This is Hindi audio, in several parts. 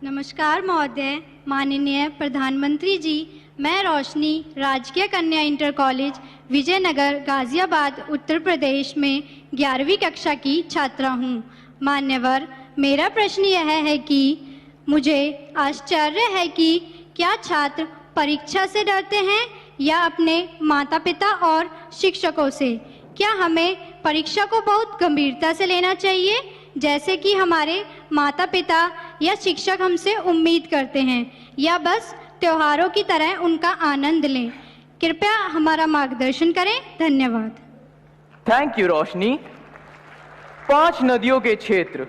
नमस्कार महोदय, माननीय प्रधानमंत्री जी, मैं रोशनी राजकीय कन्या इंटर कॉलेज विजयनगर गाजियाबाद उत्तर प्रदेश में 11वीं कक्षा की छात्रा हूँ। मान्यवर, मेरा प्रश्न यह है कि मुझे आश्चर्य है कि क्या छात्र परीक्षा से डरते हैं या अपने माता पिता और शिक्षकों से? क्या हमें परीक्षा को बहुत गंभीरता से लेना चाहिए जैसे कि हमारे माता पिता या शिक्षक हमसे उम्मीद करते हैं, या बस त्योहारों की तरह उनका आनंद लें? कृपया हमारा मार्गदर्शन करें। धन्यवाद। थैंक यू रोशनी। 5 नदियों के क्षेत्र,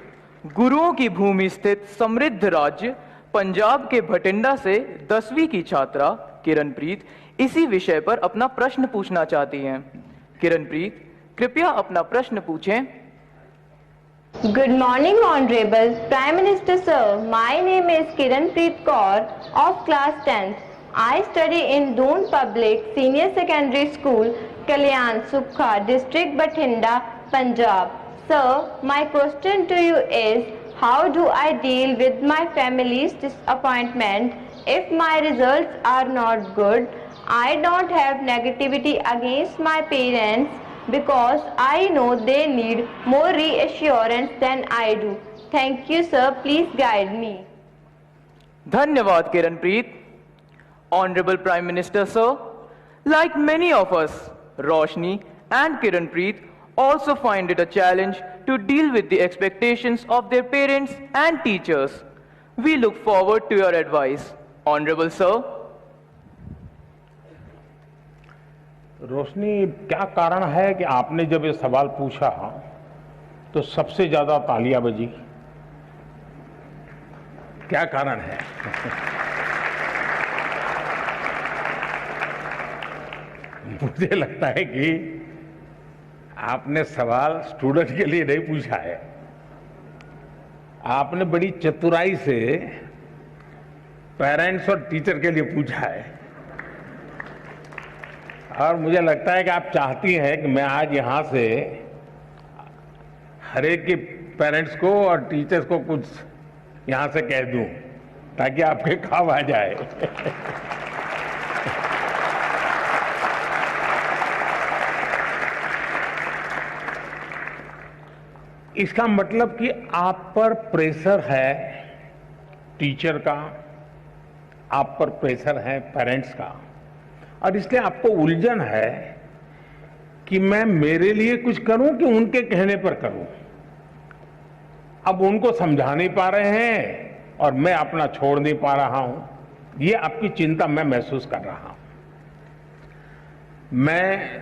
गुरुओं की भूमि स्थित समृद्ध राज्य पंजाब के भटिंडा से 10वीं की छात्रा किरणप्रीत इसी विषय पर अपना प्रश्न पूछना चाहती हैं। किरणप्रीत, कृपया अपना प्रश्न पूछें। Good morning, Honorable Prime Minister Sir. My name is Kiranpreet Kaur of class 10th. I study in Doon Public Senior Secondary School, Kalyan Sukha District, Bathinda, Punjab. Sir, my question to you is, how do I deal with my family's disappointment if my results are not good? I don't have negativity against my parents, because I know they need more reassurance than I do. Thank you, sir. Please guide me. धन्यवाद Kiranpreet. Honorable Prime Minister Sir, like many of us, Roshni and Kiranpreet also find it a challenge to deal with the expectations of their parents and teachers. We look forward to your advice. Honorable Sir. रोशनी, क्या कारण है कि आपने जब ये सवाल पूछा तो सबसे ज्यादा तालियां बजी? क्या कारण है? मुझे लगता है कि आपने सवाल स्टूडेंट के लिए नहीं पूछा है, आपने बड़ी चतुराई से पेरेंट्स और टीचर के लिए पूछा है। और मुझे लगता है कि आप चाहती हैं कि मैं आज यहां से हर एक के पेरेंट्स को और टीचर्स को कुछ यहां से कह दूं ताकि आपके काम आ जाए। इसका मतलब कि आप पर प्रेशर है टीचर का, आप पर प्रेशर है पेरेंट्स का, और इसलिए आपको उलझन है कि मैं मेरे लिए कुछ करूं कि उनके कहने पर करूं। अब उनको समझा नहीं पा रहे हैं और मैं अपना छोड़ नहीं पा रहा हूं। ये आपकी चिंता मैं महसूस कर रहा हूं। मैं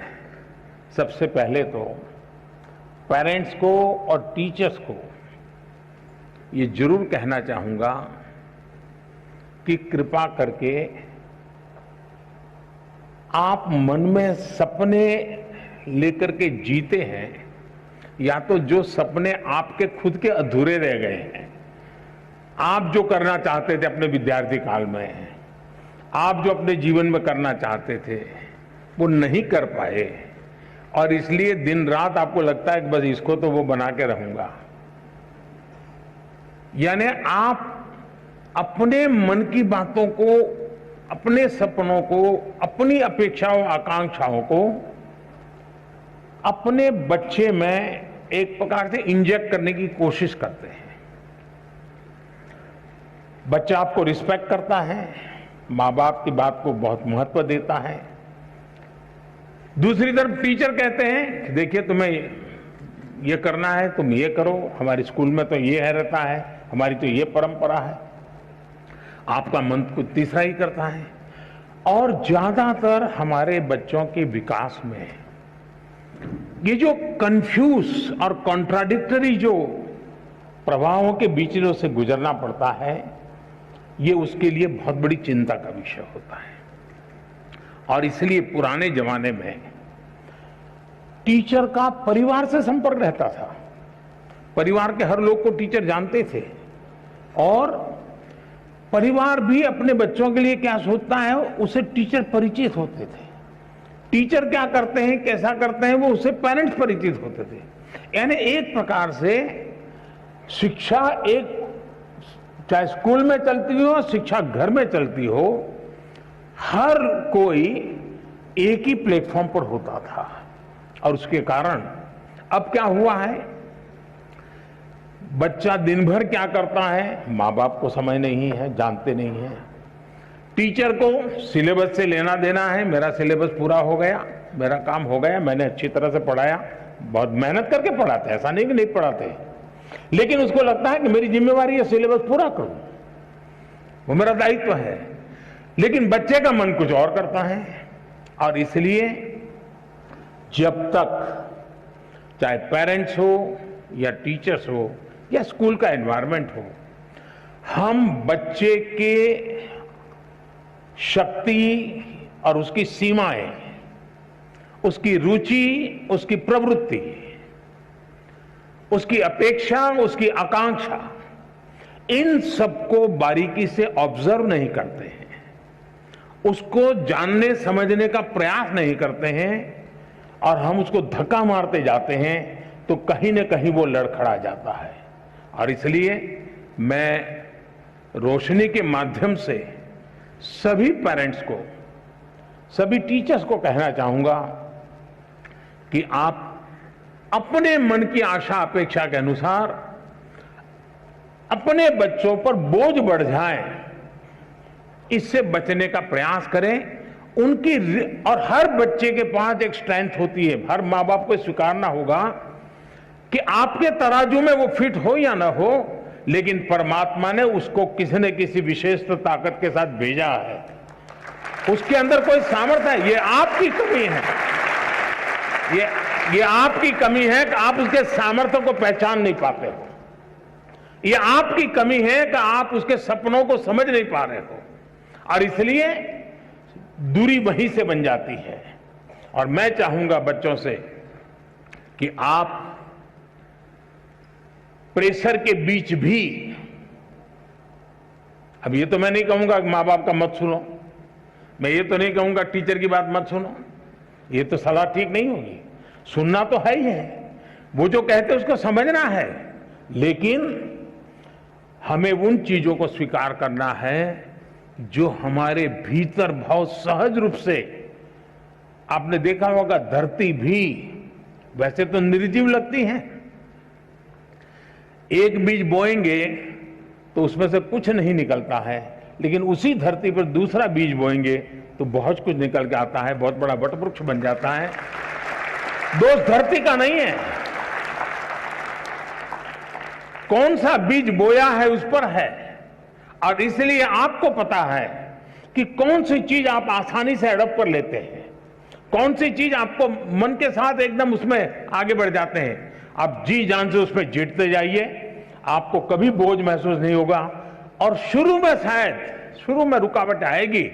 सबसे पहले तो पेरेंट्स को और टीचर्स को ये जरूर कहना चाहूंगा कि कृपा करके आप मन में सपने लेकर के जीते हैं, या तो जो सपने आपके खुद के अधूरे रह गए हैं, आप जो करना चाहते थे अपने विद्यार्थी काल में, आप जो अपने जीवन में करना चाहते थे वो नहीं कर पाए, और इसलिए दिन रात आपको लगता है कि बस इसको तो वो बना के रहूंगा। यानी आप अपने मन की बातों को, अपने सपनों को, अपनी अपेक्षाओं आकांक्षाओं को अपने बच्चे में एक प्रकार से इंजेक्ट करने की कोशिश करते हैं। बच्चा आपको रिस्पेक्ट करता है, माँ बाप की बात को बहुत महत्व देता है। दूसरी तरफ टीचर कहते हैं कि देखिए तुम्हें ये करना है, तुम ये करो, हमारे स्कूल में तो ये है रहता है, हमारी तो ये परंपरा है। आपका मन कुछ तीसरा ही करता है। और ज्यादातर हमारे बच्चों के विकास में ये जो कंफ्यूज और कॉन्ट्राडिक्टरी जो प्रभावों के बीच में उसे गुजरना पड़ता है, ये उसके लिए बहुत बड़ी चिंता का विषय होता है। और इसलिए पुराने जमाने में टीचर का परिवार से संपर्क रहता था। परिवार के हर लोग को टीचर जानते थे, और परिवार भी अपने बच्चों के लिए क्या सोचता है उसे टीचर परिचित होते थे। टीचर क्या करते हैं, कैसा करते हैं, वो उससे पेरेंट्स परिचित होते थे। यानी एक प्रकार से शिक्षा एक चाहे स्कूल में चलती हो, शिक्षा घर में चलती हो, हर कोई एक ही प्लेटफॉर्म पर होता था। और उसके कारण अब क्या हुआ है, बच्चा दिन भर क्या करता है, माँ बाप को समझ नहीं है, जानते नहीं है। टीचर को सिलेबस से लेना देना है, मेरा सिलेबस पूरा हो गया, मेरा काम हो गया, मैंने अच्छी तरह से पढ़ाया, बहुत मेहनत करके पढ़ाते, ऐसा नहीं कि नहीं पढ़ाते, लेकिन उसको लगता है कि मेरी जिम्मेवारी है सिलेबस पूरा करूं, वो मेरा दायित्व है। लेकिन बच्चे का मन कुछ और करता है। और इसलिए जब तक चाहे पेरेंट्स हो या टीचर्स हो या स्कूल का एनवायरनमेंट हो, हम बच्चे के शक्ति और उसकी सीमाएं, उसकी रुचि, उसकी प्रवृत्ति, उसकी अपेक्षा, उसकी आकांक्षा, इन सबको बारीकी से ऑब्जर्व नहीं करते हैं, उसको जानने समझने का प्रयास नहीं करते हैं और हम उसको धक्का मारते जाते हैं, तो कहीं न कहीं वो लड़खड़ा जाता है। और इसलिए मैं रोशनी के माध्यम से सभी पेरेंट्स को, सभी टीचर्स को कहना चाहूंगा कि आप अपने मन की आशा अपेक्षा के अनुसार अपने बच्चों पर बोझ बढ़ जाए, इससे बचने का प्रयास करें। उनकी और हर बच्चे के पास एक स्ट्रेंथ होती है, हर माँ बाप को स्वीकारना होगा कि आपके तराजू में वो फिट हो या ना हो, लेकिन परमात्मा ने उसको किसी न किसी विशेष ताकत के साथ भेजा है, उसके अंदर कोई सामर्थ्य है। ये आपकी कमी है, ये आपकी कमी है कि आप उसके सामर्थ्य को पहचान नहीं पाते हो। ये आपकी कमी है कि आप उसके सपनों को समझ नहीं पा रहे हो, और इसलिए दूरी वहीं से बन जाती है। और मैं चाहूंगा बच्चों से कि आप प्रेशर के बीच भी, अब ये तो मैं नहीं कहूंगा कि माँ बाप का मत सुनो, मैं ये तो नहीं कहूंगा टीचर की बात मत सुनो, ये तो सलाह ठीक नहीं होगी। सुनना तो है ही है, वो जो कहते हैं उसको समझना है, लेकिन हमें उन चीजों को स्वीकार करना है जो हमारे भीतर बहुत सहज रूप से, आपने देखा होगा धरती भी वैसे तो निर्जीव लगती है, एक बीज बोएंगे तो उसमें से कुछ नहीं निकलता है, लेकिन उसी धरती पर दूसरा बीज बोएंगे तो बहुत कुछ निकल के आता है, बहुत बड़ा वटवृक्ष बन जाता है। दोष धरती का नहीं है, कौन सा बीज बोया है उस पर है। और इसलिए आपको पता है कि कौन सी चीज आप आसानी से अडॉप्ट कर लेते हैं, कौन सी चीज आपको मन के साथ एकदम उसमें आगे बढ़ जाते हैं। आप जी जान से उसमें जीतते जाइए, आपको कभी बोझ महसूस नहीं होगा। और शुरू में शायद शुरू में रुकावट आएगी,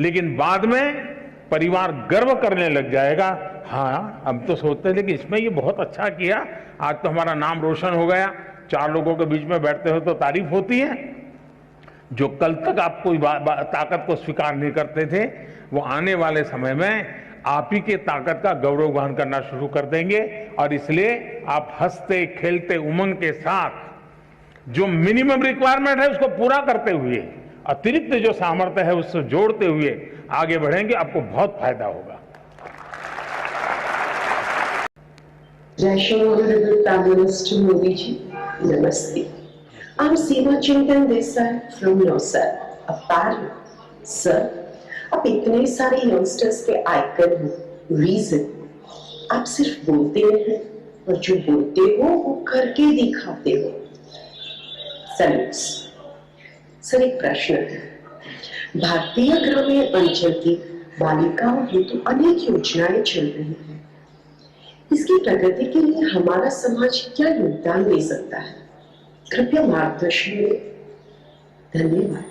लेकिन बाद में परिवार गर्व करने लग जाएगा, हाँ हम तो सोचते थे कि इसमें ये बहुत अच्छा किया, आज तो हमारा नाम रोशन हो गया। 4 लोगों के बीच में बैठते हो तो तारीफ होती है। जो कल तक आपको ताकत को स्वीकार नहीं करते थे, वो आने वाले समय में आप ही के ताकत का गौरव गान करना शुरू कर देंगे। और इसलिए आप हंसते खेलते उमंग के साथ जो मिनिमम रिक्वायरमेंट है उसको पूरा करते हुए, अतिरिक्त जो सामर्थ्य है उससे जोड़ते हुए आगे बढ़ेंगे, आपको बहुत फायदा होगा। Jai Honorable Prime Minister Modi ji, Namaste. I'm Seema Chintan Desai from NOSAR, a parent. Sir, आप इतने सारे यंगस्टर्स के आइकन हो, रीजन, आप सिर्फ बोलते हैं और जो बोलते हो वो करके दिखाते हो। सैल्यूट्स। सर एक प्रश्न है, भारतीय ग्रामीण अंचल की बालिकाओं हेतु अनेक योजनाएं चल रही हैं। इसकी प्रगति के लिए हमारा समाज क्या योगदान दे सकता है? कृपया मार्गदर्शन दें। धन्यवाद।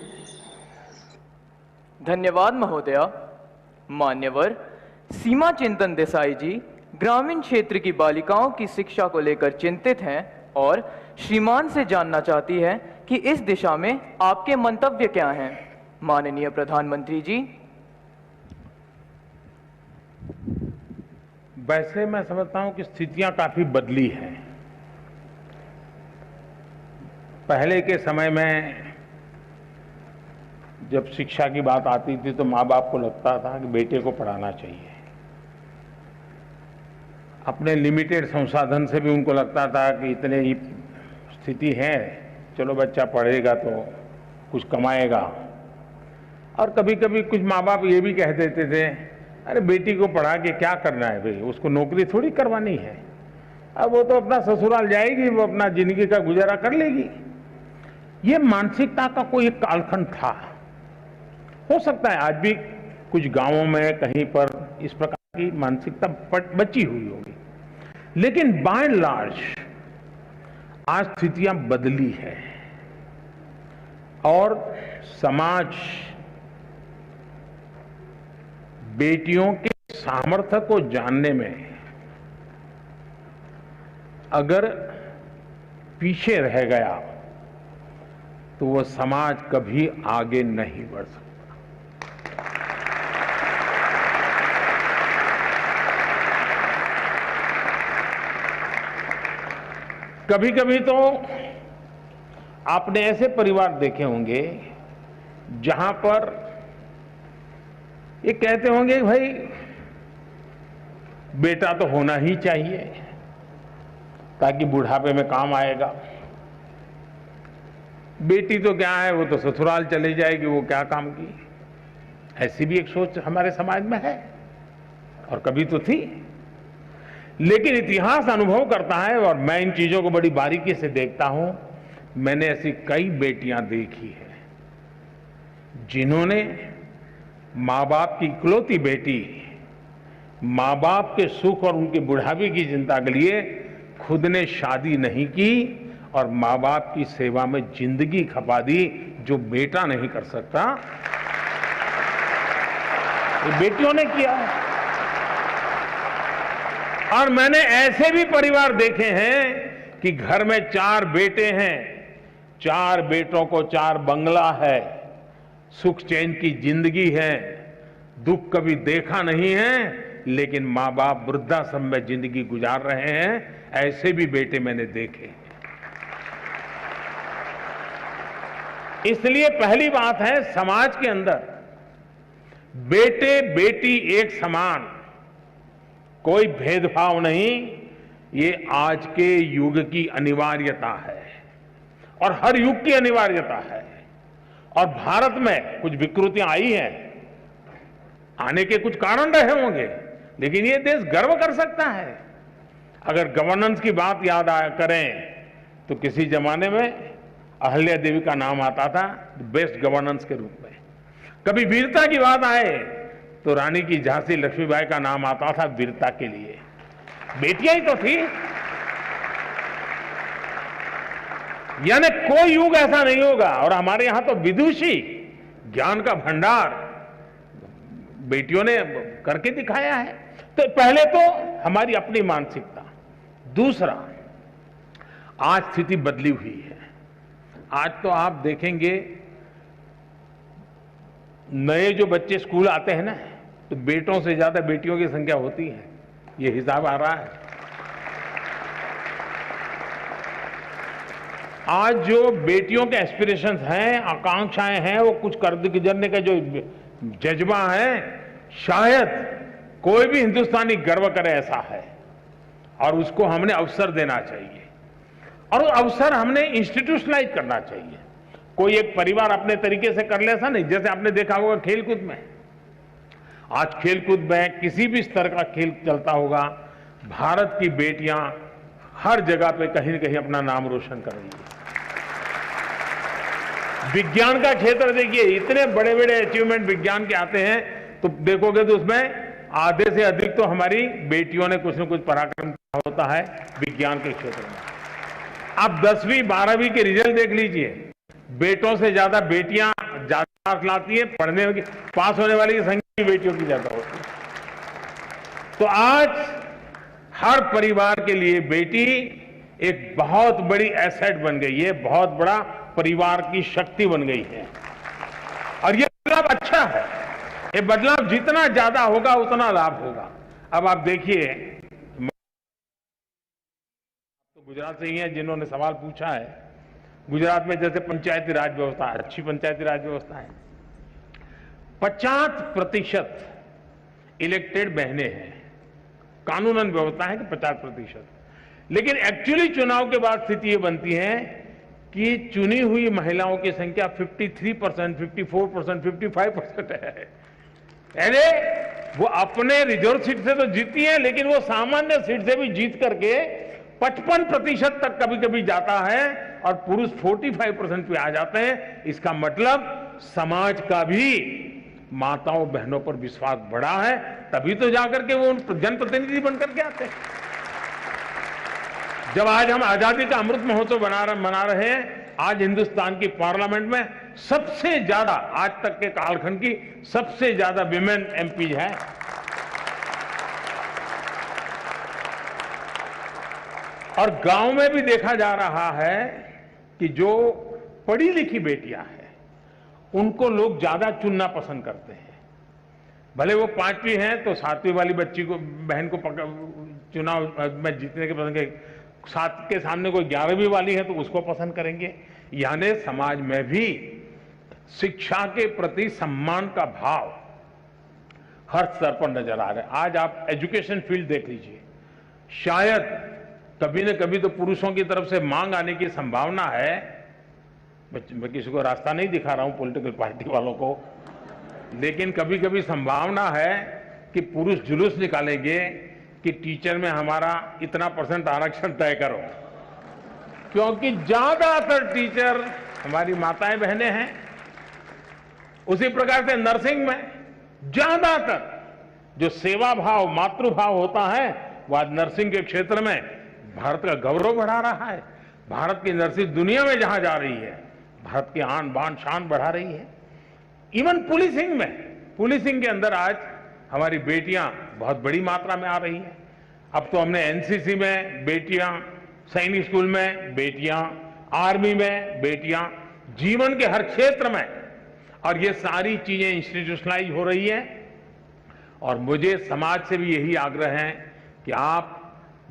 धन्यवाद महोदया। मान्यवर सीमा चिंतन देसाई जी ग्रामीण क्षेत्र की बालिकाओं की शिक्षा को लेकर चिंतित हैं और श्रीमान से जानना चाहती है कि इस दिशा में आपके मंतव्य क्या हैं। माननीय प्रधानमंत्री जी। वैसे मैं समझता हूं कि स्थितियां काफी बदली हैं। पहले के समय में जब शिक्षा की बात आती थी तो माँ बाप को लगता था कि बेटे को पढ़ाना चाहिए। अपने लिमिटेड संसाधन से भी उनको लगता था कि इतने ही स्थिति है, चलो बच्चा पढ़ेगा तो कुछ कमाएगा। और कभी कभी कुछ माँ बाप ये भी कह देते थे, अरे बेटी को पढ़ा के क्या करना है भाई, उसको नौकरी थोड़ी करवानी है, अब वो तो अपना ससुराल जाएगी, वो अपना जिंदगी का गुजारा कर लेगी। ये मानसिकता का कोई एक कालखंड था। हो सकता है आज भी कुछ गांवों में कहीं पर इस प्रकार की मानसिकता बची हुई होगी, लेकिन बाय एंड लार्ज आज स्थितियां बदली है और समाज बेटियों के सामर्थ्य को जानने में अगर पीछे रह गया तो वह समाज कभी आगे नहीं बढ़ सकता। कभी कभी तो आपने ऐसे परिवार देखे होंगे जहां पर ये कहते होंगे भाई बेटा तो होना ही चाहिए ताकि बुढ़ापे में काम आएगा, बेटी तो क्या है वो तो ससुराल चली जाएगी, वो क्या काम की। ऐसी भी एक सोच हमारे समाज में है और कभी तो थी। लेकिन इतिहास अनुभव करता है और मैं इन चीजों को बड़ी बारीकी से देखता हूं। मैंने ऐसी कई बेटियां देखी है जिन्होंने माँ बाप की इकलौती बेटी, माँ बाप के सुख और उनके बुढ़ापे की चिंता के लिए खुद ने शादी नहीं की और माँ बाप की सेवा में जिंदगी खपा दी, जो बेटा नहीं कर सकता, ये बेटियों ने किया। और मैंने ऐसे भी परिवार देखे हैं कि घर में 4 बेटे हैं, 4 बेटों को 4 बंगला है, सुख चैन की जिंदगी है, दुख कभी देखा नहीं है, लेकिन माँ बाप वृद्धाश्रम में जिंदगी गुजार रहे हैं। ऐसे भी बेटे मैंने देखे। इसलिए पहली बात है, समाज के अंदर बेटे बेटी एक समान, कोई भेदभाव नहीं, ये आज के युग की अनिवार्यता है और हर युग की अनिवार्यता है। और भारत में कुछ विकृतियां आई हैं, आने के कुछ कारण रहे होंगे, लेकिन ये देश गर्व कर सकता है। अगर गवर्नेंस की बात याद करें तो किसी जमाने में अहल्या देवी का नाम आता था बेस्ट गवर्नेंस के रूप में। कभी वीरता की बात आए तो रानी की झांसी लक्ष्मीबाई का नाम आता था वीरता के लिए। बेटियां ही तो थी। यानी कोई युग ऐसा नहीं होगा। और हमारे यहां तो विदुषी, ज्ञान का भंडार बेटियों ने करके दिखाया है। तो पहले तो हमारी अपनी मानसिकता, दूसरा आज स्थिति बदली हुई है। आज तो आप देखेंगे नए जो बच्चे स्कूल आते हैं ना, तो बेटों से ज्यादा बेटियों की संख्या होती है, ये हिसाब आ रहा है। आज जो बेटियों के एस्पिरेशंस हैं, आकांक्षाएं हैं, वो कुछ कर गुजरने का जो जज्बा है, शायद कोई भी हिंदुस्तानी गर्व करे ऐसा है। और उसको हमने अवसर देना चाहिए और अवसर हमने इंस्टीट्यूशनलाइज करना चाहिए। कोई एक परिवार अपने तरीके से कर ले ऐसा नहीं। जैसे आपने देखा होगा खेलकूद में, आज खेलकूद में किसी भी स्तर का खेल चलता होगा, भारत की बेटियां हर जगह पे कहीं न कहीं अपना नाम रोशन कर रही है। विज्ञान का क्षेत्र देखिए, इतने बड़े बड़े अचीवमेंट विज्ञान के आते हैं, तो देखोगे तो उसमें आधे से अधिक तो हमारी बेटियों ने कुछ न कुछ पराक्रम किया होता है विज्ञान के क्षेत्र में। आप 10वीं 12वीं के रिजल्ट देख लीजिए, बेटों से ज्यादा बेटियां ज्यादा मार्क्स लाती है, पढ़ने की पास होने वाली की संख्या बेटियों की ज्यादा होती है। तो आज हर परिवार के लिए बेटी एक बहुत बड़ी एसेट बन गई है, बहुत बड़ा परिवार की शक्ति बन गई है। और ये बदलाव अच्छा है। ये बदलाव जितना ज्यादा होगा उतना लाभ होगा। अब आप देखिए, तो गुजरात से ही हैं जिन्होंने सवाल पूछा है। गुजरात में जैसे पंचायती राज व्यवस्था, अच्छी पंचायती राज व्यवस्था है, 50% इलेक्टेड बहनें हैं। कानूनन व्यवस्था है कि 50%, लेकिन एक्चुअली चुनाव के बाद स्थिति ये बनती है कि चुनी हुई महिलाओं की संख्या 53%, 54%, 55% है। यानी वो अपने रिजर्व सीट से तो जीती है, लेकिन वो सामान्य सीट से भी जीत करके 55% तक कभी कभी जाता है और पुरुष 45% पे आ जाते हैं। इसका मतलब समाज का भी माताओं बहनों पर विश्वास बढ़ा है, तभी तो जाकर के वो जनप्रतिनिधि बनकर के आते हैं। जब आज हम आजादी का अमृत महोत्सव मना रहे हैं, आज हिंदुस्तान की पार्लियामेंट में सबसे ज्यादा, आज तक के कालखंड की सबसे ज्यादा विमेन एमपी है। और गांव में भी देखा जा रहा है कि जो पढ़ी लिखी बेटियां हैं उनको लोग ज्यादा चुनना पसंद करते हैं। भले वो 5वीं हैं तो 7वीं वाली बच्ची को, बहन को चुनाव में जीतने के पसंद, 7 के सामने कोई 11वीं वाली है तो उसको पसंद करेंगे। यानी समाज में भी शिक्षा के प्रति सम्मान का भाव हर स्तर पर नजर आ रहा है। आज आप एजुकेशन फील्ड देख लीजिए, शायद कभी न कभी तो पुरुषों की तरफ से मांग आने की संभावना है। मैं किसी को रास्ता नहीं दिखा रहा हूं, पॉलिटिकल पार्टी वालों को, लेकिन कभी कभी संभावना है कि पुरुष जुलूस निकालेंगे कि टीचर में हमारा इतना % आरक्षण तय करो, क्योंकि ज्यादातर टीचर हमारी माताएं बहनें हैं। उसी प्रकार से नर्सिंग में ज्यादातर जो सेवा भाव, मातृभाव होता है, वो आज नर्सिंग के क्षेत्र में भारत का गौरव बढ़ा रहा है। भारत की नर्सिंग दुनिया में जहां जा रही है, भारत की आन बान शान बढ़ा रही है। इवन पुलिसिंग में, पुलिसिंग के अंदर आज हमारी बेटियां बहुत बड़ी मात्रा में आ रही हैं। अब तो हमने एनसीसी में बेटियां, सैनिक स्कूल में बेटियां, आर्मी में बेटियां, जीवन के हर क्षेत्र में, और ये सारी चीजें इंस्टीट्यूशनलाइज हो रही है। और मुझे समाज से भी यही आग्रह है कि आप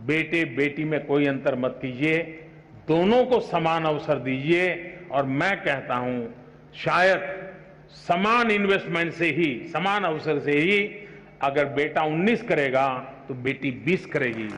बेटे बेटी में कोई अंतर मत कीजिए, दोनों को समान अवसर दीजिए। और मैं कहता हूं शायद समान इन्वेस्टमेंट से ही, समान अवसर से ही अगर बेटा 19 करेगा तो बेटी 20 करेगी।